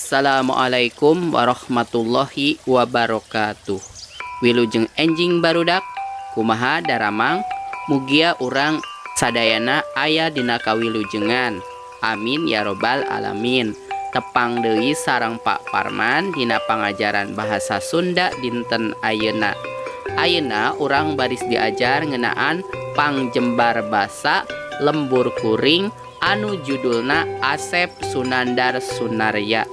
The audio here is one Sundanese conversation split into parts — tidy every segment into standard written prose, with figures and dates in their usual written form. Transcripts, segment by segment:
Assalamualaikum warahmatullahi wabarakatuh. Wilujeng enjing barudak kumaha daramang mugia urang sadayana aya dina kawilujengan. Amin ya robbal alamin. Tepang deui sareng Pak Parman dina pangajaran bahasa Sunda dinten ayeuna. Ayeuna urang baris diajar ngeunaan pangjembar basa lembur kuring anu judulna Asep Sunandar Sunarya.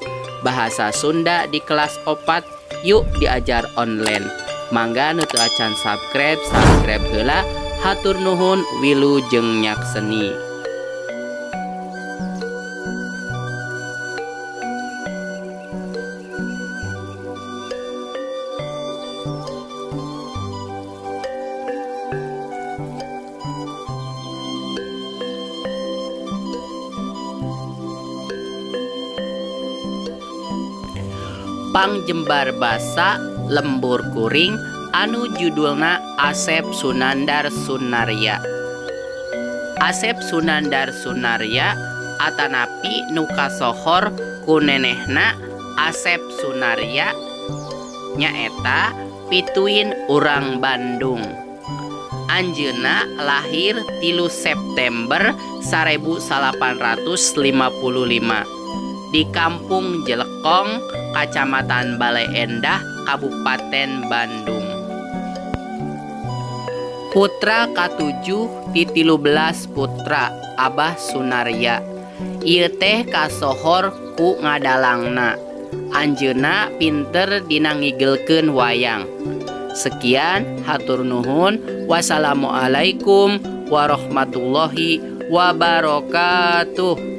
Bahasa Sunda di kelas 4 yuk diajar online. Mangga nu teu acan subscribe heula. Hatur nuhun wilujeng nyakseni. Pangjembar basa lembur kuring anu judulna Asep Sunandar Sunarya. Asep Sunandar Sunarya atanapi nu kasohor ku nenehna Asep Sunarya nyaeta pituin urang Bandung. Anjeunna lahir 3 September 1855 di Kampung Jelekong, Kacamatan Bale Endah, Kabupaten Bandung. Putra katujuh ti 13 putra Abah Sunarya. Ieu teh kasohor ku ngadalangna. Anjeunna pinter dina ngigilkeun wayang. Sekian, hatur nuhun. Wassalamualaikum warahmatullahi wabarakatuh.